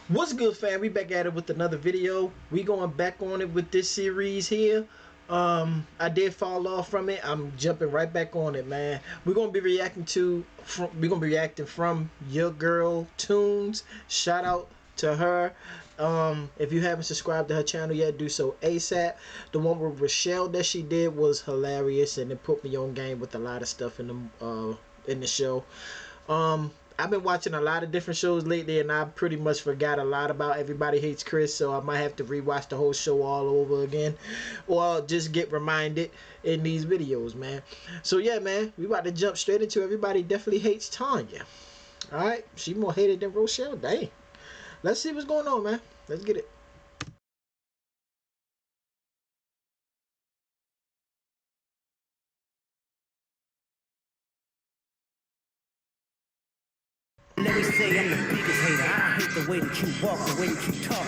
What's good, fam? We back at it with another video. We going back on it with this series here. I did fall off from it. I'm jumping right back on it, man. We're gonna be reacting from YaGurlToonz. Shout out to her. If you haven't subscribed to her channel yet, do so ASAP. The one with Rochelle that she did was hilarious, and it put me on game with a lot of stuff in the show. I've been watching a lot of different shows lately, and I pretty much forgot a lot about Everybody Hates Chris, so I might have to rewatch the whole show all over again, or I'll just get reminded in these videos, man. So yeah, man, we about to jump straight into Everybody Definitely Hates Tonya. Alright, she more hated than Rochelle. Dang. Let's see what's going on, man. Let's get it. Let me say I'm the biggest hater. I hate the way that you walk, the way that you talk.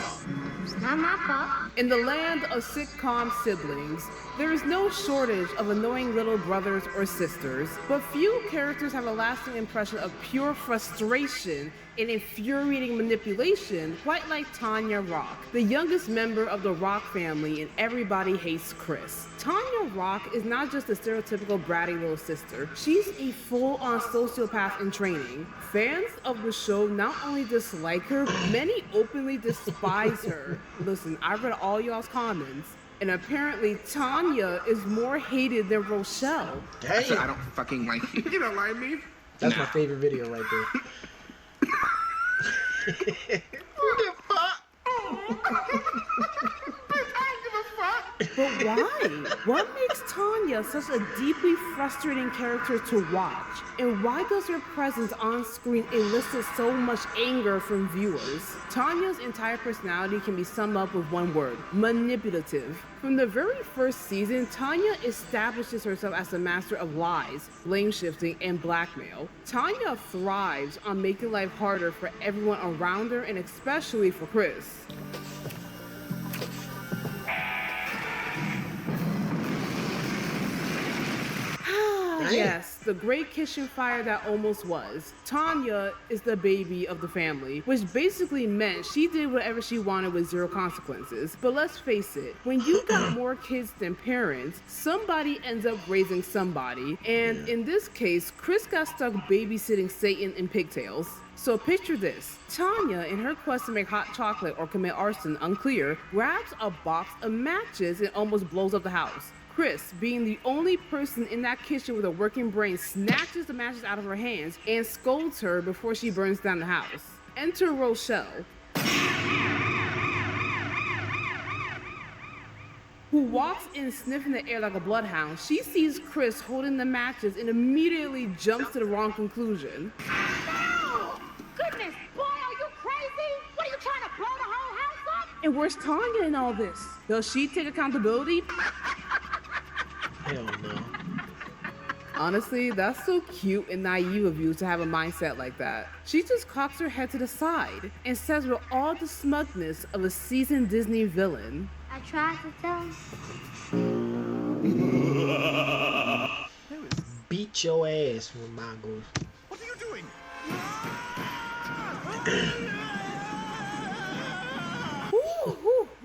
It's not my fault. In the land of sitcom siblings, there is no shortage of annoying little brothers or sisters, but few characters have a lasting impression of pure frustration and infuriating manipulation quite like Tonya Rock, the youngest member of the Rock family in Everybody Hates Chris. Tonya Rock is not just a stereotypical bratty little sister, she's a full-on sociopath in training. Fans of the show not only dislike her, many openly despise her. Listen, I read all y'all's comments, and apparently Tonya is more hated than Rochelle. Dang. I don't fucking like you. You don't like me? That's my favorite video right there. What the fuck? But why? What makes Tonya such a deeply frustrating character to watch? And why does her presence on screen elicit so much anger from viewers? Tonya's entire personality can be summed up with one word: manipulative. From the very first season, Tonya establishes herself as a master of lies, blame shifting, and blackmail. Tonya thrives on making life harder for everyone around her, and especially for Chris. Yes, the great kitchen fire that almost was. Tonya is the baby of the family, which basically meant she did whatever she wanted with zero consequences. But let's face it, when you got more kids than parents, somebody ends up raising somebody. And in this case, Chris got stuck babysitting Satan in pigtails. So picture this. Tonya, in her quest to make hot chocolate or commit arson, unclear, grabs a box of matches and almost blows up the house. Chris, being the only person in that kitchen with a working brain, snatches the matches out of her hands and scolds her before she burns down the house. Enter Rochelle, who walks in sniffing the air like a bloodhound. She sees Chris holding the matches and immediately jumps to the wrong conclusion. No! Goodness, boy, are you crazy? What are you trying to blow the whole house up? And where's Tonya in all this? Does she take accountability? Hell no. Honestly, that's so cute and naive of you to have a mindset like that. She just cocks her head to the side and says with all the smugness of a seasoned Disney villain, I tried to tell him. Beat your ass when mine goes. What are you doing?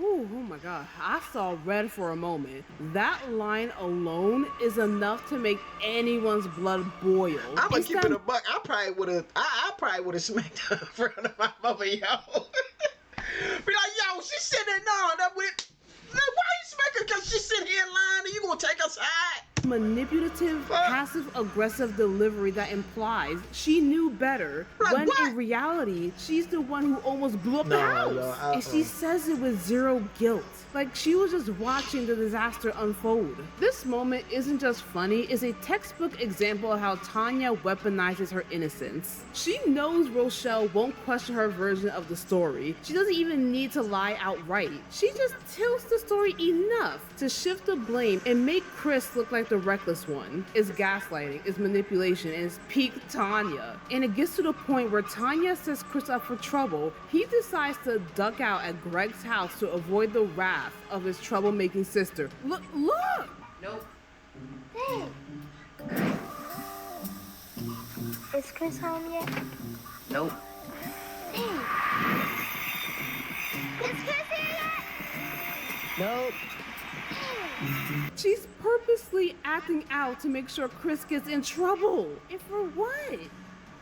Oh my god, I saw red for a moment. That line alone is enough to make anyone's blood boil. I'm gonna keep it a buck. I probably would have smacked her in front of my mother, yo. Be like, yo, she's sitting on that with. Why you smacking? Cause she's sitting here lying and you gonna take her side? Manipulative, passive-aggressive delivery that implies she knew better, like when what? in reality, she's the one who almost blew up the house. And she says it with zero guilt, like she was just watching the disaster unfold. This moment isn't just funny, it's a textbook example of how Tonya weaponizes her innocence. She knows Rochelle won't question her version of the story. She doesn't even need to lie outright. She just tilts the story enough to shift the blame and make Chris look like the reckless one. It's gaslighting, it's manipulation, and it's peak Tonya. And it gets to the point where Tonya sets Chris up for trouble. He decides to duck out at Greg's house to avoid the wrath of his troublemaking sister. Look! Hey! Is Chris home yet? Nope. Hey! Chris here yet? Nope. She's purposely acting out to make sure Chris gets in trouble. And for what?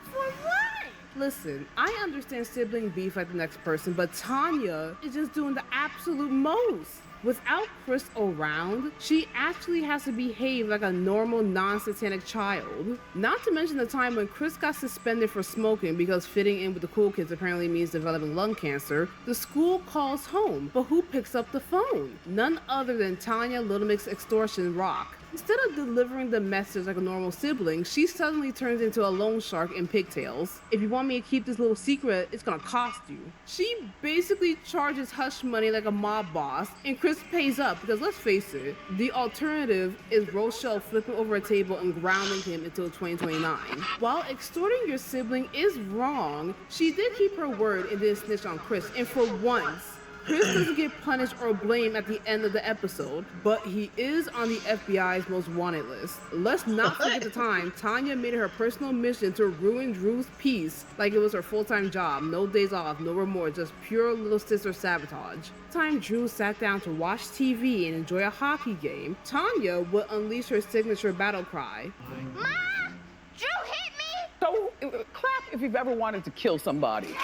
For what? Listen, I understand sibling beef like the next person, but Tonya is just doing the absolute most. Without Chris around, she actually has to behave like a normal, non-satanic child. Not to mention the time when Chris got suspended for smoking because fitting in with the cool kids apparently means developing lung cancer. The school calls home, but who picks up the phone? None other than Tonya Little Mix Extortion Rock. Instead of delivering the message like a normal sibling, she suddenly turns into a loan shark in pigtails. If you want me to keep this little secret, it's gonna cost you. She basically charges hush money like a mob boss, and Chris pays up because let's face it, the alternative is Rochelle flipping over a table and grounding him until 2029. While extorting your sibling is wrong, she did keep her word and didn't snitch on Chris, and for once, Chris doesn't get punished or blamed at the end of the episode, but he is on the FBI's most wanted list. Let's not forget the time Tonya made it her personal mission to ruin Drew's peace like it was her full-time job. No days off, no remorse, just pure little sister sabotage. Time Drew sat down to watch TV and enjoy a hockey game, Tonya would unleash her signature battle cry. Ma! Drew hit me! So, clap if you've ever wanted to kill somebody.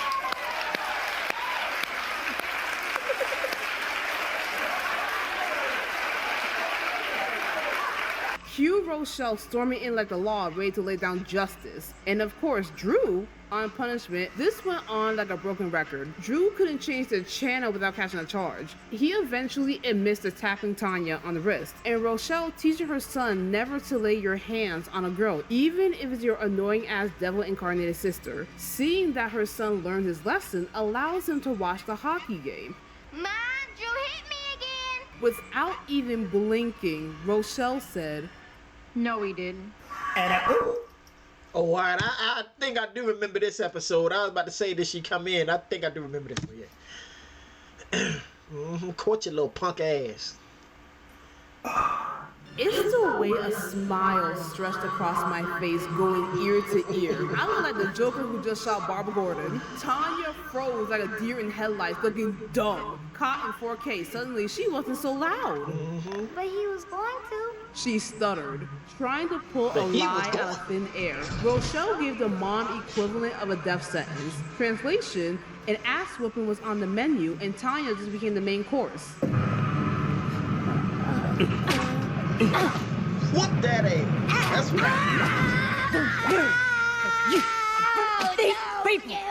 Cue Rochelle storming in like the law, ready to lay down justice. And of course, Drew, on punishment, this went on like a broken record. Drew couldn't change the channel without catching a charge. He eventually admits to tapping Tonya on the wrist. And Rochelle teaching her son never to lay your hands on a girl, even if it's your annoying ass devil incarnated sister. Seeing that her son learned his lesson allows him to watch the hockey game. Ma! Drew hit me again! Without even blinking, Rochelle said, No, he didn't. Oh, all right. I think I do remember this episode. I was about to say that she come in. I think I do remember this one, yeah. Caught your little punk ass. It's the way a smile stretched across my face, going ear to ear. I look like the Joker who just shot Barbara Gordon. Tonya froze like a deer in headlights, looking dumb. Caught in 4K, suddenly she wasn't so loud. But he was going to. She stuttered, trying to pull a lie out of thin air. Rochelle gave the mom equivalent of a death sentence. Translation, an ass whooping was on the menu and Tonya just became the main course. Whoop that ass. That's right.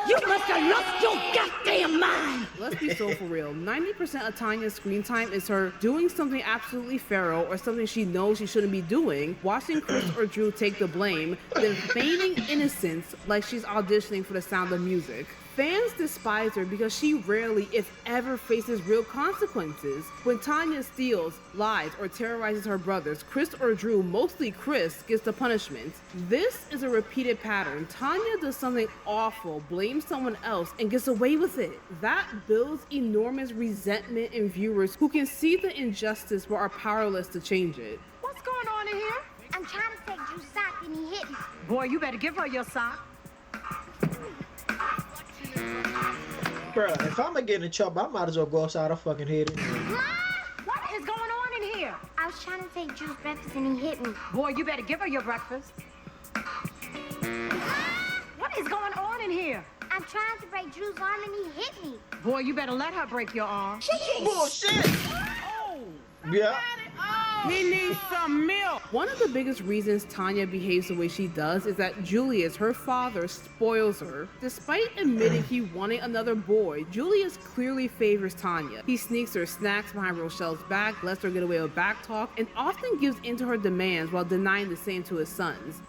You must have lost your goddamn mind! Let's be so for real. 90% of Tanya's screen time is her doing something absolutely feral or something she knows she shouldn't be doing, watching Chris or Drew take the blame, then feigning innocence like she's auditioning for The Sound of Music. Fans despise her because she rarely, if ever, faces real consequences. When Tonya steals, lies, or terrorizes her brothers, Chris or Drew, mostly Chris, gets the punishment. This is a repeated pattern. Tonya does something awful, blames someone else, and gets away with it. That builds enormous resentment in viewers who can see the injustice but are powerless to change it. What's going on in here? I'm trying to take Drew's sock and he hit me. Boy, you better give her your sock. Bruh, if I'm gonna get in trouble, I might as well go outside and fucking hit it. Ma! What is going on in here? I was trying to take Drew's breakfast and he hit me. Boy, you better give her your breakfast. What is going on in here? I'm trying to break Drew's arm and he hit me. Boy, you better let her break your arm. Bullshit! Yeah. He needs some milk. One of the biggest reasons Tonya behaves the way she does is that Julius, her father, spoils her. Despite admitting he wanted another boy, Julius clearly favors Tonya. He sneaks her snacks behind Rochelle's back, lets her get away with back talk, and often gives in to her demands while denying the same to his sons.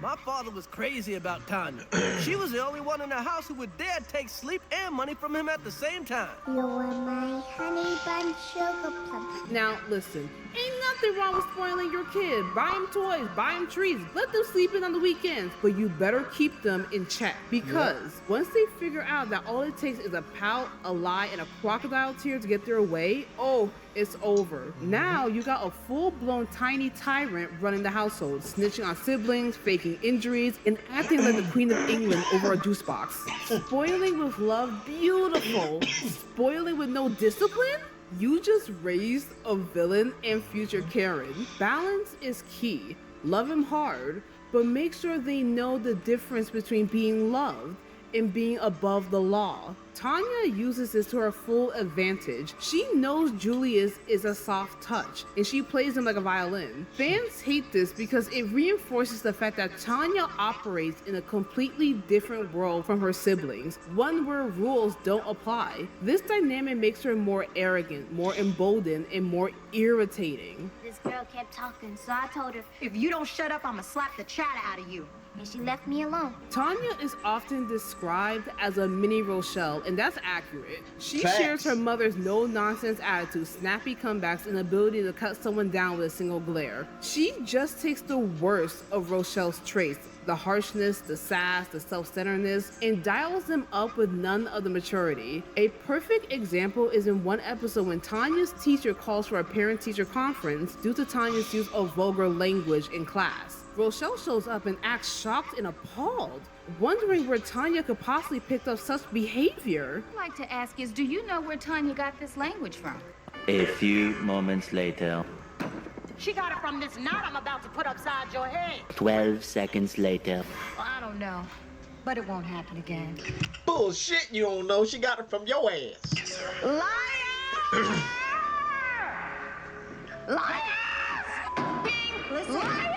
My father was crazy about Tonya. She was the only one in the house who would dare take sleep and money from him at the same time. You're my honey bun sugar plum. Now, listen, Ain't nothing wrong with spoiling your kid. Buy him toys, buy him treats, let them sleep in on the weekends. But you better keep them in check. Because once they figure out that all it takes is a pout, a lie, and a crocodile tear to get their way, oh, it's over. Now you got a full-blown tiny tyrant running the household, snitching on siblings, faking injuries, and acting like the Queen of England over a juice box. Spoiling with love, beautiful. Spoiling with no discipline? You just raised a villain and future Karen. Balance is key. Love him hard, but make sure they know the difference between being loved and being above the law. Tonya uses this to her full advantage. She knows Julius is a soft touch, and she plays him like a violin. Fans hate this because it reinforces the fact that Tonya operates in a completely different world from her siblings, one where rules don't apply. This dynamic makes her more arrogant, more emboldened, and more irritating. This girl kept talking, so I told her, if you don't shut up, I'ma slap the chatter out of you. And she left me alone. Tonya is often described as a mini Rochelle, and that's accurate. She Facts. shares her mother's no-nonsense attitude, snappy comebacks, and ability to cut someone down with a single glare. She just takes the worst of Rochelle's traits, the harshness, the sass, the self-centeredness, and dials them up with none of the maturity. A perfect example is in one episode when Tanya's teacher calls for a parent-teacher conference due to Tanya's use of vulgar language in class. Rochelle shows up and acts shocked and appalled, wondering where Tonya could possibly pick up such behavior. I'd like to ask is, do you know where Tonya got this language from? A few moments later. She got it from this knot I'm about to put upside your head. 12 seconds later. Well, I don't know, but it won't happen again. Bullshit, you don't know. She got it from your ass. Liar! Liar! Listen. Liar!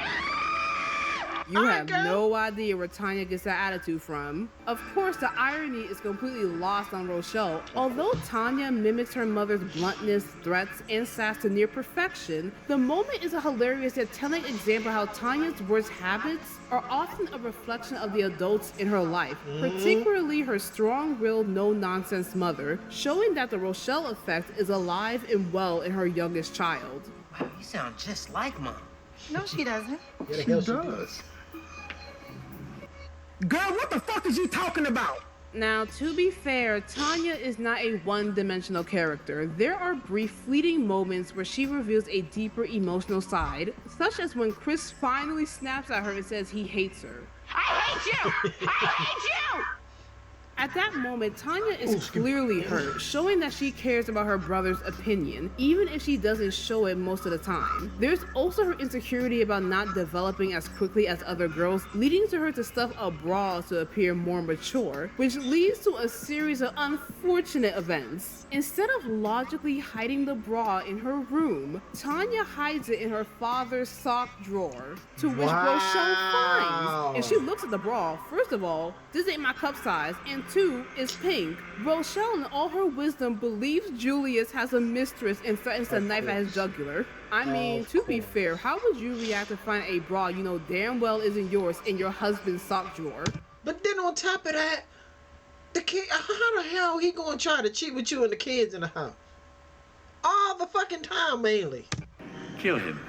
You have no idea where Tonya gets that attitude from. Of course, the irony is completely lost on Rochelle. Although Tonya mimics her mother's bluntness, threats, and sass to near perfection, the moment is a hilarious yet telling example how Tanya's worst habits are often a reflection of the adults in her life, particularly her strong-willed, no-nonsense mother, showing that the Rochelle effect is alive and well in her youngest child. Wow, you sound just like Mom. No, she doesn't. Yeah, the hell she does. Girl, what the fuck is you talking about? Now, to be fair, Tonya is not a one-dimensional character. There are brief, fleeting moments where she reveals a deeper emotional side, such as when Chris finally snaps at her and says he hates her. I hate you! I hate you! At that moment, Tonya is clearly hurt, showing that she cares about her brother's opinion, even if she doesn't show it most of the time. There's also her insecurity about not developing as quickly as other girls, leading to her to stuff a bra to appear more mature, which leads to a series of unfortunate events. Instead of logically hiding the bra in her room, Tonya hides it in her father's sock drawer, to which Rochelle finds. And she looks at the bra. First of all, this ain't my cup size, and two, it's pink. Rochelle, in all her wisdom, believes Julius has a mistress and threatens to knife at his jugular. I mean, to be fair, how would you react to find a bra you know damn well isn't yours in your husband's sock drawer? But then on top of that, the kid, how the hell he gonna try to cheat with you and the kids in the house? All the fucking time, mainly. Kill him.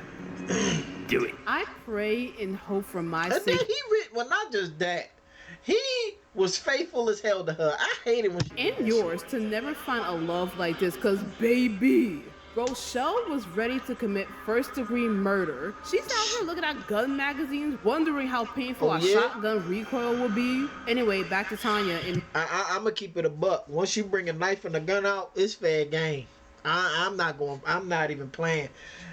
Do it. I pray and hope for my And then sake. well, not just that. He was faithful as hell to her. I hate it when she And yours to never find a love like this, cause baby, Rochelle was ready to commit first-degree murder. She's out here looking at gun magazines, wondering how painful a shotgun recoil would be. Anyway, back to Tonya. And I'm gonna keep it a buck. Once you bring a knife and a gun out, it's fair game. I'm not even playing.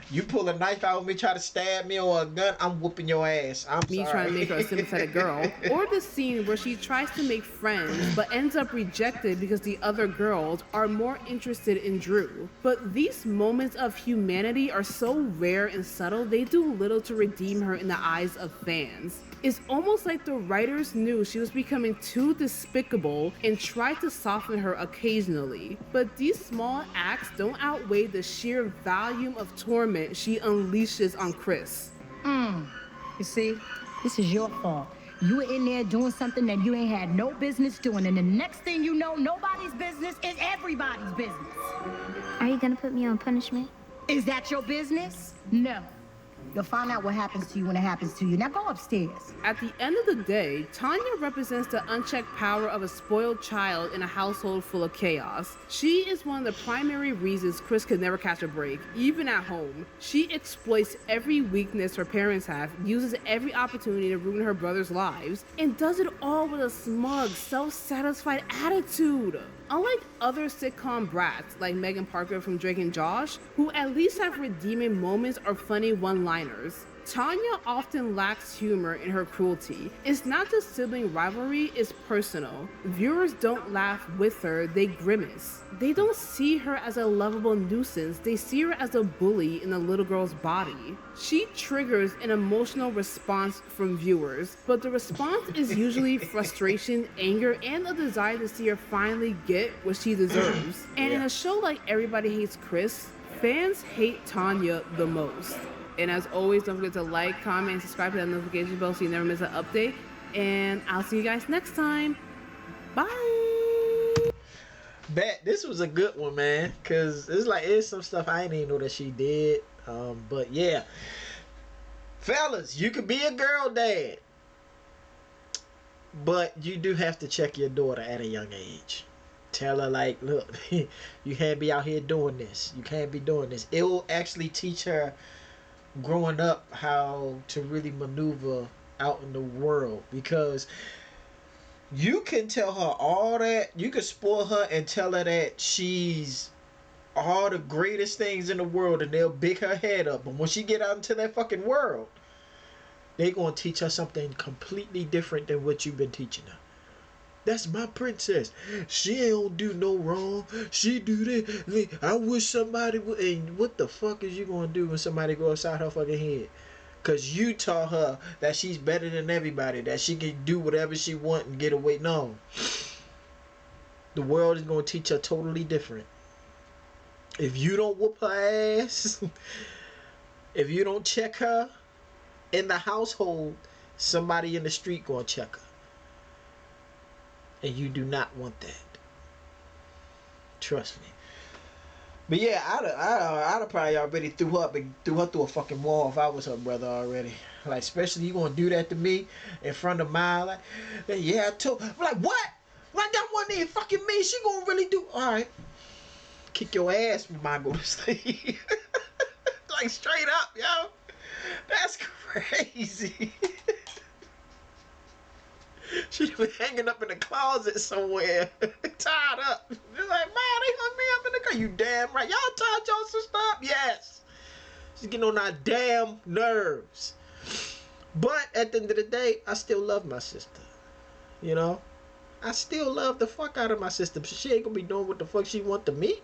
You pull a knife out with me, try to stab me or a gun, I'm whooping your ass. I'm me sorry. trying to make her a sympathetic girl. Or the scene where she tries to make friends but ends up rejected because the other girls are more interested in Drew. But these moments of humanity are so rare and subtle, they do little to redeem her in the eyes of fans. It's almost like the writers knew she was becoming too despicable and tried to soften her occasionally. But these small acts don't outweigh the sheer volume of torment she unleashes on Chris. You see, this is your fault. You were in there doing something that you ain't had no business doing, and the next thing you know, nobody's business is everybody's business. Are you gonna put me on punishment? Is that your business? No. You'll find out what happens to you when it happens to you. Now go upstairs. At the end of the day, Tonya represents the unchecked power of a spoiled child in a household full of chaos. She is one of the primary reasons Chris could never catch a break, even at home. She exploits every weakness her parents have, uses every opportunity to ruin her brother's lives, and does it all with a smug, self-satisfied attitude. Unlike other sitcom brats like Megan Parker from Drake and Josh, who at least have redeeming moments or funny one-liners, Tonya often lacks humor in her cruelty. It's not just sibling rivalry, it's personal. Viewers don't laugh with her, they grimace. They don't see her as a lovable nuisance, they see her as a bully in a little girl's body. She triggers an emotional response from viewers, but the response is usually frustration, anger, and a desire to see her finally get what she deserves. And in a show like Everybody Hates Chris, fans hate Tonya the most. And as always, don't forget to like, comment, and subscribe to that notification bell so you never miss an update. And I'll see you guys next time. Bye! Bet this was a good one, man. Cause it's some stuff I didn't even know that she did. But yeah. Fellas, you could be a girl dad. But you do have to check your daughter at a young age. Tell her, like, look, you can't be out here doing this. You can't be doing this. It will actually teach her growing up how to really maneuver out in the world, because you can tell her all that, you can spoil her and tell her that she's all the greatest things in the world, and they'll big her head up, but when she get out into that fucking world, they gonna teach her something completely different than what you've been teaching her. That's my princess. She ain't do no wrong. She do that. I wish somebody would. And what the fuck is you gonna do when somebody go upside her fucking head? Cause you taught her that she's better than everybody, that she can do whatever she want and get away. No. The world is gonna teach her totally different. If you don't whoop her ass, if you don't check her in the household, somebody in the street gonna check her. And you do not want that. Trust me. But yeah, I'd have probably already threw her through a fucking wall if I was her brother already. Like, especially you gonna do that to me in front of mine. Like, yeah, I told. I'm like, what? Like, that wasn't even fucking me. She gonna really do. All right. Kick your ass when I go to sleep. Like, straight up, yo. That's crazy. She'd be hanging up in the closet somewhere, tied up. You're like, man, they hung me up in the car. You damn right. Y'all tied your sister up? Yes. She's getting on our damn nerves. But at the end of the day, I still love my sister. You know? I still love the fuck out of my sister. She ain't gonna be doing what the fuck she want to me.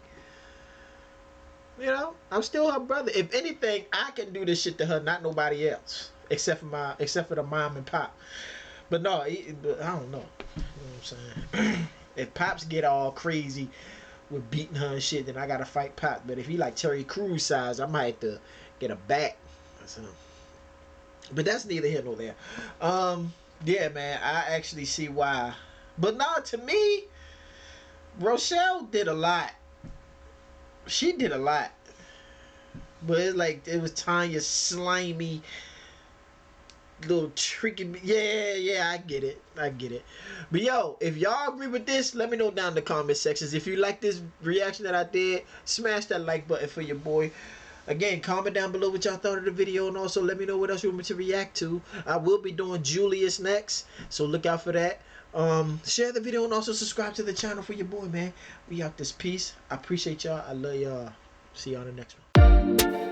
You know? I'm still her brother. If anything, I can do this shit to her, not nobody else. Except for the mom and pop. But no, I don't know. You know what I'm saying? If Pops get all crazy with beating her and shit, then I gotta fight Pop. But if he like Terry Crews size, I might have to get a bat or something. But that's neither here nor there. Yeah, man, I actually see why. But nah, to me, Rochelle did a lot. She did a lot. But it's like, it was Tonya's slimy little tricky. Yeah, I get it. But yo, if y'all agree with this, let me know down in the comment sections. If you like this reaction that I did, smash that like button for your boy. Again, comment down below what y'all thought of the video, and also let me know what else you want me to react to. I will be doing Julius next, so look out for that. Share the video and also subscribe to the channel for your boy, man. We out this piece. I appreciate y'all. I love y'all. See y'all in the next one.